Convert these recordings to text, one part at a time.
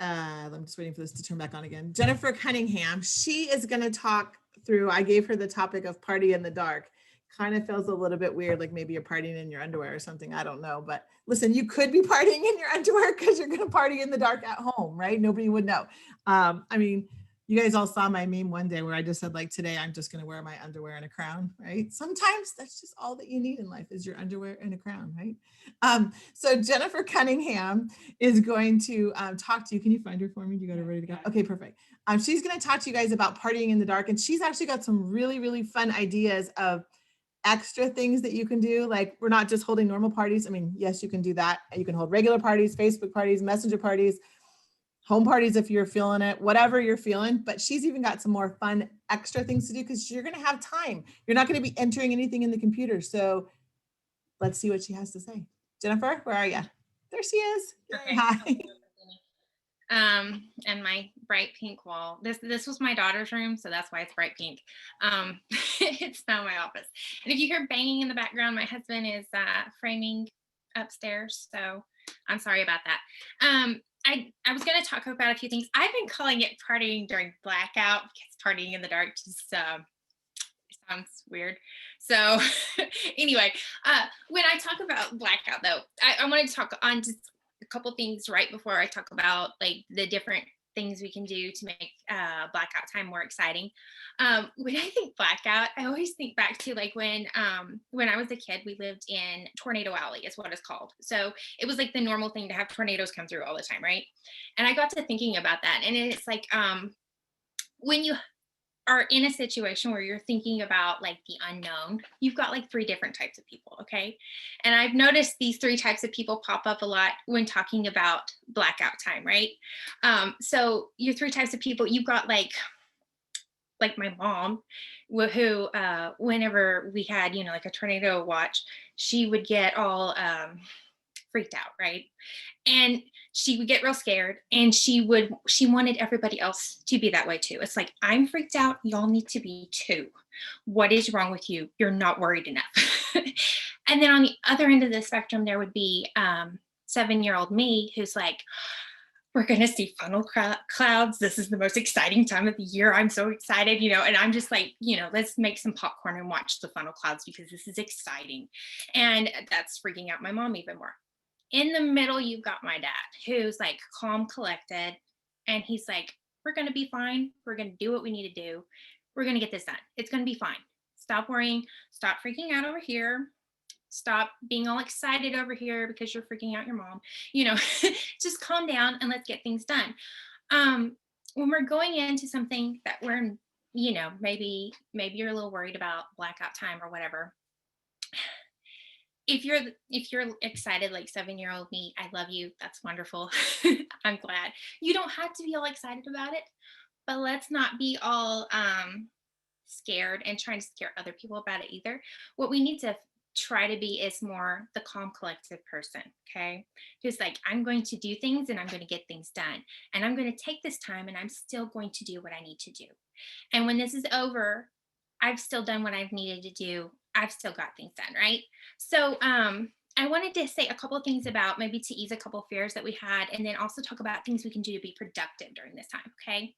I'm just waiting for this to turn back on again. Jennifer Cunningham. She is going to talk through, I gave her the topic of party in the dark. Kind of feels a little bit weird, like maybe you're partying in your underwear or something. I don't know. But listen, you could be partying in your underwear because you're going to party in the dark at home, right? Nobody would know. I mean, you guys all saw my meme one day where I just said, like, today I'm just going to wear my underwear and a crown, right? Sometimes that's just all that you need in life is your underwear and a crown, right? So Jennifer Cunningham is going to talk to you. Can you find her for me? Do you got her ready to go? Okay, perfect. She's going to talk to you guys about partying in the dark. And she's actually got some really, really fun ideas of extra things that you can do. Like, we're not just holding normal parties. I mean, yes, you can do that. You can hold regular parties, Facebook parties, messenger parties, home parties if you're feeling it, whatever you're feeling. But she's even got some more fun extra things to do because you're going to have time. You're not going to be entering anything in the computer. So let's see what she has to say. Jennifer, where are you? There she is. Okay. Hi. And my bright pink wall. This was my daughter's room, so that's why it's bright pink. It's not my office. And if you hear banging in the background, my husband is framing upstairs, so I'm sorry about that. I was going to talk about a few things. I've been calling it partying during blackout because partying in the dark just sounds weird. So anyway, when I talk about blackout, though, I wanted to talk on just a couple things right before I talk about like the different things we can do to make blackout time more exciting. When I think blackout, I always think back to like when I was a kid, we lived in Tornado Alley is what it's called. So it was like the normal thing to have tornadoes come through all the time, right? And I got to thinking about that, and it's like when you are in a situation where you're thinking about like the unknown, you've got like three different types of people, okay? And I've noticed these three types of people pop up a lot when talking about blackout time, right? So your three types of people, you've got like my mom, who whenever we had, like a tornado watch, she would get all freaked out, right? And she would get real scared, and she wanted everybody else to be that way too. It's like, I'm freaked out, y'all need to be too. What is wrong with you? You're not worried enough. And then on the other end of the spectrum, there would be 7-year-old me who's like, we're going to see funnel clouds. This is the most exciting time of the year. I'm so excited, and I'm just like, let's make some popcorn and watch the funnel clouds because this is exciting. And that's freaking out my mom even more. In the middle, you've got my dad, who's like calm, collected. And he's like, we're going to be fine. We're going to do what we need to do. We're going to get this done. It's going to be fine. Stop worrying. Stop freaking out over here. Stop being all excited over here because you're freaking out your mom. Just calm down and let's get things done. When we're going into something that we're, maybe you're a little worried about blackout time or whatever. If you're excited like 7-year-old me, I love you. That's wonderful. I'm glad. You don't have to be all excited about it, but let's not be all scared and trying to scare other people about it either. What we need to try to be is more the calm, collected person, okay? Who's like, I'm going to do things and I'm going to get things done. And I'm going to take this time and I'm still going to do what I need to do. And when this is over, I've still done what I've needed to do. I've still got things done, right? So I wanted to say a couple of things about maybe to ease a couple of fears that we had, and then also talk about things we can do to be productive during this time, okay?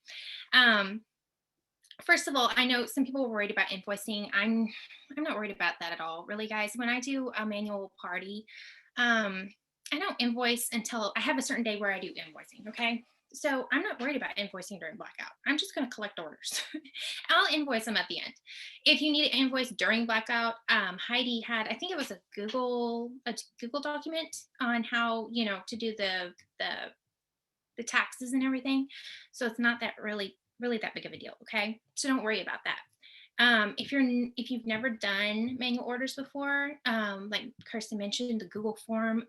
First of all, I know some people were worried about invoicing. I'm not worried about that at all, really, guys. When I do a manual party, I don't invoice until I have a certain day where I do invoicing, okay? So I'm not worried about invoicing during blackout. I'm just going to collect orders. I'll invoice them at the end. If you need an invoice during blackout, Heidi had, I think it was a Google document on how, to do the taxes and everything. So it's not that really that big of a deal. Okay. So don't worry about that. If you've never done manual orders before, like Kirsten mentioned, the Google form,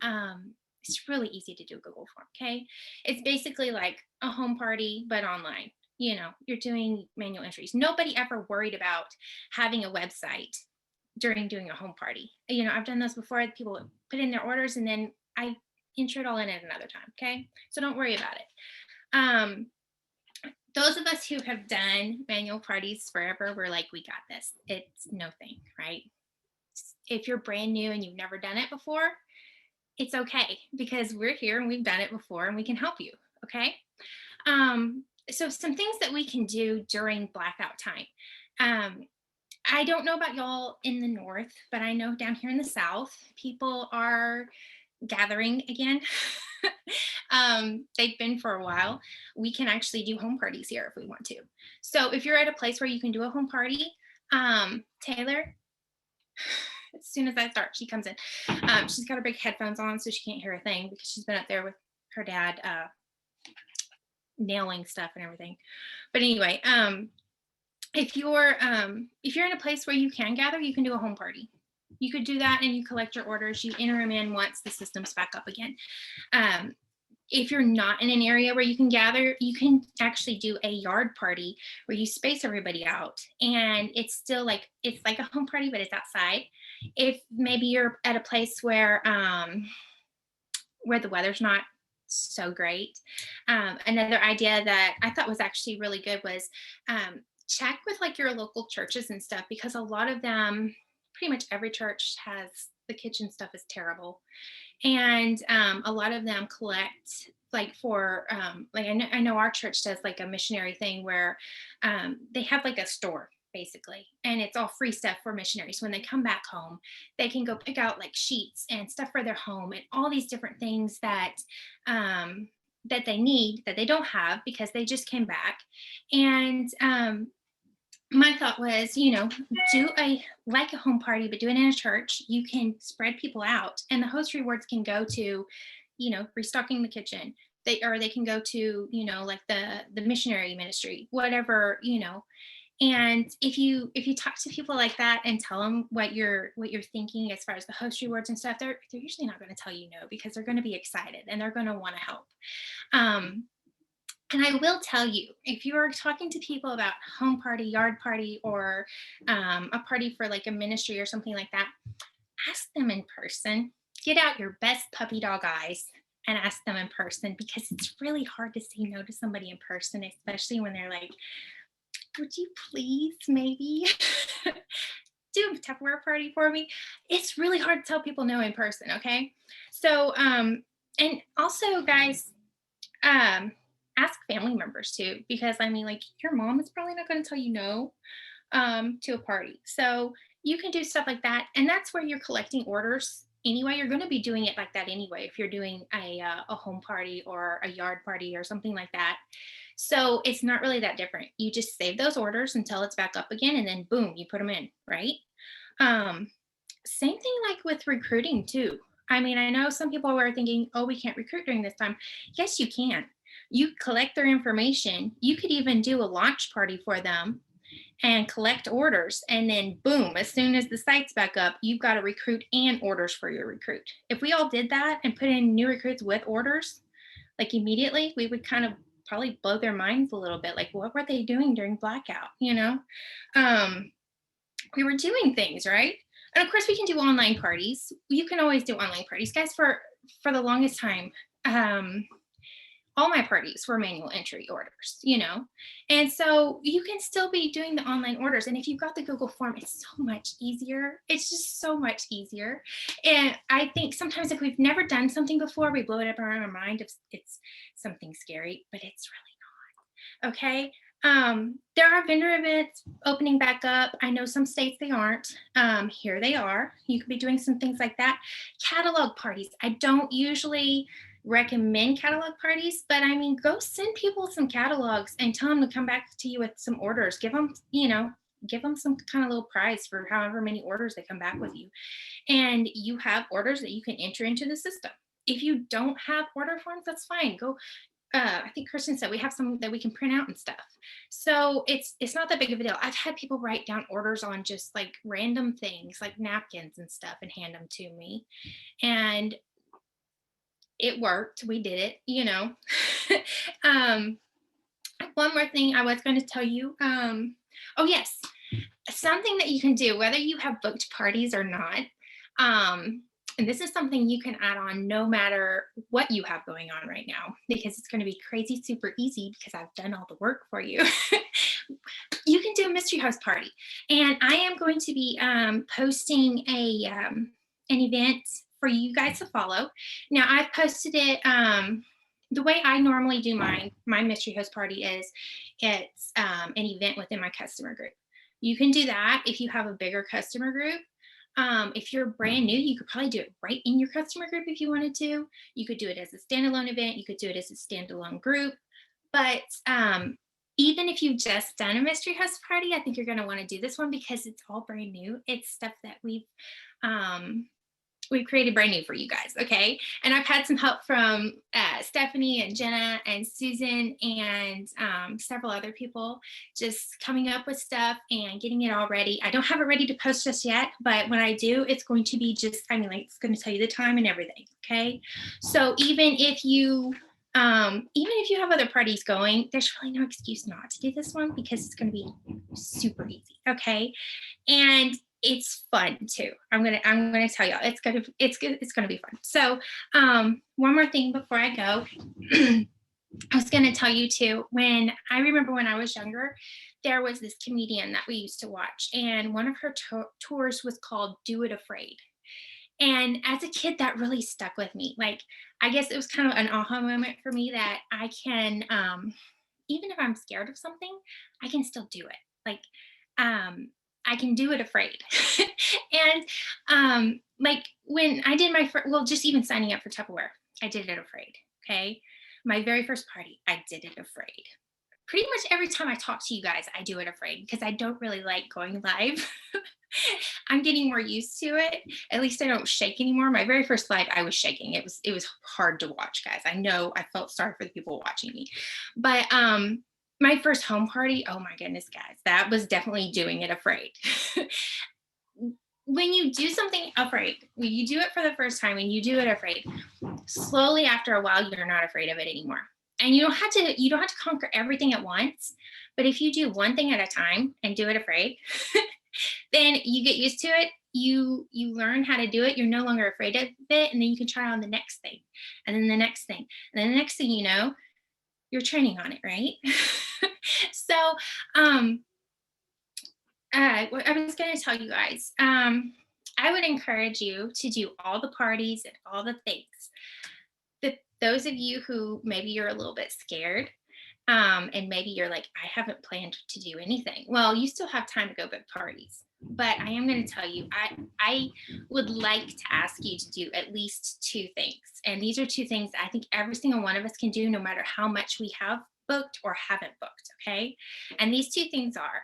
it's really easy to do a Google form. Okay. It's basically like a home party, but online. You're doing manual entries. Nobody ever worried about having a website during doing a home party. I've done those before. People put in their orders and then I enter it all in at another time. Okay. So don't worry about it. Those of us who have done manual parties forever, we're like, we got this. It's no thing, right? If you're brand new and you've never done it before, it's okay because we're here and we've done it before and we can help you, okay? So some things that we can do during blackout time. Um, I don't know about y'all in the north, but I know down here in the south, people are gathering again. They've been for a while. We can actually do home parties here if we want to. So if you're at a place where you can do a home party, Taylor, as soon as I start, she comes in. She's got her big headphones on, so she can't hear a thing because she's been up there with her dad nailing stuff and everything. But anyway, if you're in a place where you can gather, you can do a home party. You could do that and you collect your orders. You enter them in once the system's back up again. If you're not in an area where you can gather, you can actually do a yard party where you space everybody out, and it's like a home party, but it's outside. If maybe you're at a place where the weather's not so great, another idea that I thought was actually really good was check with like your local churches and stuff, because a lot of them, pretty much every church has, the kitchen stuff is terrible, and a lot of them collect like for like I know our church does like a missionary thing where they have like a store basically, and it's all free stuff for missionaries. When they come back home, they can go pick out like sheets and stuff for their home and all these different things that that they need that they don't have because they just came back. And my thought was, do a home party, but do it in a church. You can spread people out, and the host rewards can go to, restocking the kitchen. They can go to, like the missionary ministry, whatever, And if you talk to people like that and tell them what you're thinking as far as the host rewards and stuff, they're usually not going to tell you no, because they're going to be excited and they're going to want to help. And I will tell you, if you are talking to people about home party, yard party, or a party for like a ministry or something like that, ask them in person. Get out your best puppy dog eyes and ask them in person, because it's really hard to say no to somebody in person, especially when they're like, would you please maybe do a Tupperware party for me? It's really hard to tell people no in person, okay? So, and also, guys, ask family members too, because I mean, like, your mom is probably not going to tell you no to a party. So you can do stuff like that, and that's where you're collecting orders anyway. You're going to be doing it like that anyway if you're doing a home party or a yard party or something like that. So it's not really that different. You just save those orders until it's back up again, and then boom, you put them in, right? Um, Same thing like with recruiting too. I mean, I know some people were thinking, oh, we can't recruit during this time. Yes, you can. You collect their information. You could even do a launch party for them and collect orders. And then boom, as soon as the site's back up, you've got a recruit and orders for your recruit. If we all did that and put in new recruits with orders, like immediately, we would kind of probably blow their minds a little bit. Like, what were they doing during blackout? We were doing things, right? And of course, we can do online parties. You can always do online parties, guys. For the longest time, all my parties were manual entry orders. And so you can still be doing the online orders. And if you've got the Google form, it's so much easier. It's just so much easier. And I think sometimes if we've never done something before, we blow it up around our mind if it's something scary, but it's really not. Okay. There are vendor events opening back up. I know some states they aren't. Here they are. You could be doing some things like that. Catalog parties. I don't usually recommend catalog parties, but I mean, go send people some catalogs and tell them to come back to you with some orders. Give them some kind of little prize for however many orders they come back with you. And you have orders that you can enter into the system. If you don't have order forms, that's fine. Go. I think Kirsten said we have some that we can print out and stuff. So it's not that big of a deal. I've had people write down orders on just like random things like napkins and stuff and hand them to me. And it worked. We did it. One more thing I was going to tell you. Oh yes, something that you can do, whether you have booked parties or not. And this is something you can add on no matter what you have going on right now, because it's going to be crazy, super easy because I've done all the work for you. You can do a mystery house party. And I am going to be posting an event for you guys to follow. Now I've posted it the way I normally do my mystery host party is it's an event within my customer group. You can do that if you have a bigger customer group. If you're brand new, you could probably do it right in your customer group if you wanted to. You could do it as a standalone event. You could do it as a standalone group. But even if you've just done a mystery host party, I think you're going to want to do this one because it's all brand new. It's stuff that um, we've created brand new for you guys. Okay. And I've had some help from Stephanie and Jenna and Susan and several other people just coming up with stuff and getting it all ready. I don't have it ready to post just yet, but when I do, it's going to be just, I mean, like, it's going to tell you the time and everything. Okay. So even if you have other parties going, there's really no excuse not to do this one because it's going to be super easy. Okay. And it's fun too. I'm gonna tell y'all it's gonna be fun. So one more thing before I go. I was gonna tell you too, I remember when I was younger, there was this comedian that we used to watch, and one of her tours was called Do It Afraid. And as a kid, that really stuck with me. Like, I guess it was kind of an aha moment for me that I can, even if I'm scared of something, I can still do it. Like, I can do it afraid. And like when I did just even signing up for Tupperware, I did it afraid. Okay. My very first party, I did it afraid. Pretty much every time I talk to you guys, I do it afraid because I don't really like going live. I'm getting more used to it. At least I don't shake anymore. My very first live, I was shaking. It was hard to watch, guys. I know I felt sorry for the people watching me. But my first home party, oh my goodness, guys, that was definitely doing it afraid. When you do something afraid, when you do it for the first time and you do it afraid, slowly after a while, you're not afraid of it anymore. And you don't have to conquer everything at once. But if you do one thing at a time and do it afraid, then you get used to it. You learn how to do it. You're no longer afraid of it. And then you can try on the next thing and then the next thing. And then the next thing you know, you're training on it, right? So I was going to tell you guys, I would encourage you to do all the parties and all the things. Those of you who maybe you're a little bit scared, and maybe you're like, I haven't planned to do anything. Well, you still have time to go book parties. But I am going to tell you, I would like to ask you to do at least two things. And these are two things I think every single one of us can do no matter how much we have booked or haven't booked. Okay. And these two things are,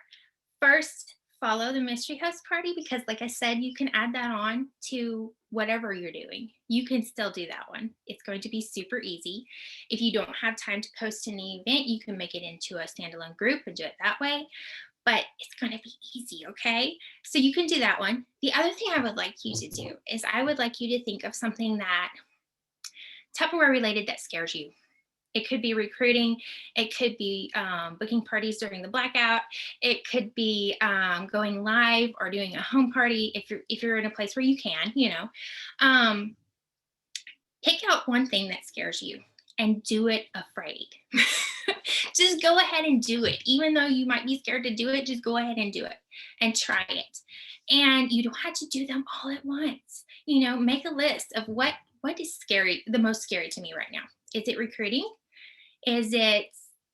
first, follow the mystery host party because, like I said, you can add that on to whatever you're doing. You can still do that one. It's going to be super easy. If you don't have time to post an event, you can make it into a standalone group and do it that way. But it's going to be easy, okay? So you can do that one. The other thing I would like you to do is I would like you to think of something that Tupperware related that scares you. It could be recruiting. It could be booking parties during the blackout. It could be going live or doing a home party if you're in a place where you can, pick out one thing that scares you and do it afraid. Just go ahead and do it. Even though you might be scared to do it, just go ahead and do it and try it. And you don't have to do them all at once. Make a list of what is the most scary to me right now. Is it recruiting? Is it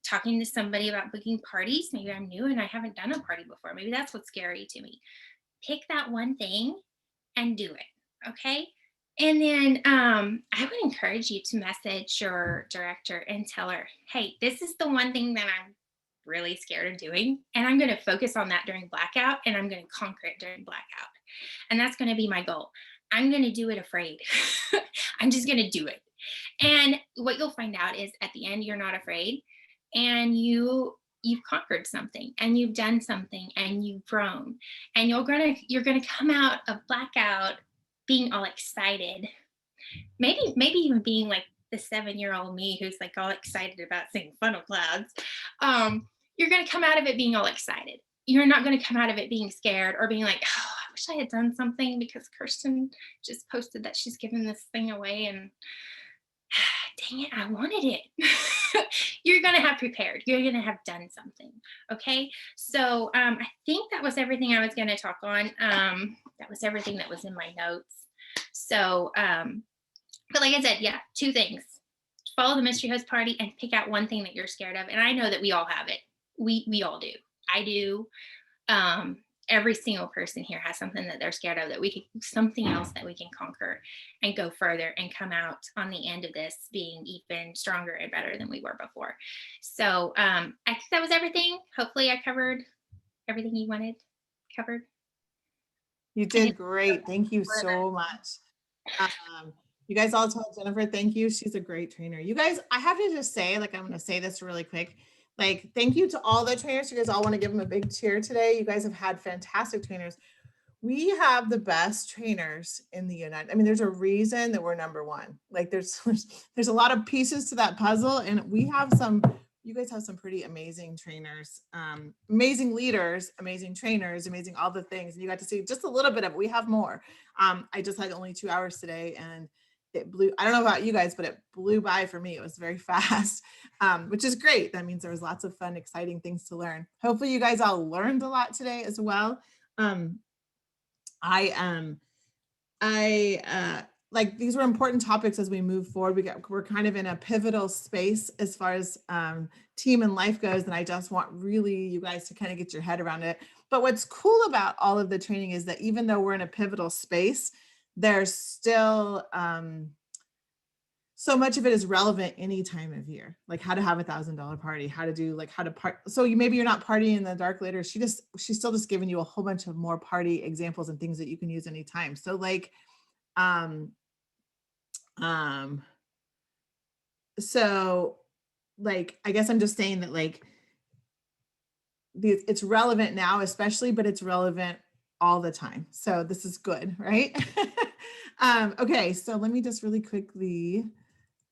talking to somebody about booking parties? Maybe I'm new and I haven't done a party before. Maybe that's what's scary to me. Pick that one thing and do it. Okay. And then I would encourage you to message your director and tell her, hey, this is the one thing that I'm really scared of doing. And I'm going to focus on that during blackout and I'm going to conquer it during blackout. And that's going to be my goal. I'm going to do it afraid. I'm just going to do it. And what you'll find out is at the end, you're not afraid and you've conquered something and you've done something and you've grown and you're going to come out of blackout being all excited. Maybe even being like the 7-year-old me who's like all excited about seeing funnel clouds. You're going to come out of it being all excited. You're not going to come out of it being scared or being like, oh, I wish I had done something because Kirsten just posted that she's giving this thing away and dang it, I wanted it. You're going to have prepared. You're going to have done something. Okay. So I think that was everything I was going to talk on. That was everything that was in my notes. So, but like I said, yeah, two things. follow the mystery host party and pick out one thing that you're scared of. And I know that we all have it. We all do. I do. Um, every single person here has something that they're scared of, that we can, something else that we can conquer and go further and come out on the end of this being even stronger and better than we were before. So I think that was everything. Hopefully I covered everything you wanted covered. You I did did great. Thank you so much. You guys all told Jennifer, thank you. She's a great trainer. You guys, I have to just say, like, I'm going to say this really quick. Like, thank you to all the trainers. You guys all want to give them a big cheer today. You guys have had fantastic trainers. We have the best trainers in the United. I mean, there's a reason that we're number one. Like, there's a lot of pieces to that puzzle, and we have some. You guys have some pretty amazing trainers, amazing leaders, amazing trainers, amazing all the things. And you got to see just a little bit of it. We have more. I just had only 2 hours today, and it blew. I don't know about you guys, but it blew by for me. It was very fast, which is great. That means there was lots of fun, exciting things to learn. Hopefully, you guys all learned a lot today as well. Like, these were important topics as we move forward. We're kind of in a pivotal space as far as team and life goes, and I just want really you guys to kind of get your head around it. But what's cool about all of the training is that even though we're in a pivotal space, there's still so much of it is relevant any time of year, like how to have $1,000 party, how to do, like how to part. So maybe you're not partying in the dark later. She's still just giving you a whole bunch of more party examples and things that you can use anytime. So like, so like, I guess I'm just saying that like, it's relevant now, especially, but it's relevant all the time. So this is good, right? Okay, so let me just really quickly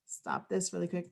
stop this really quick.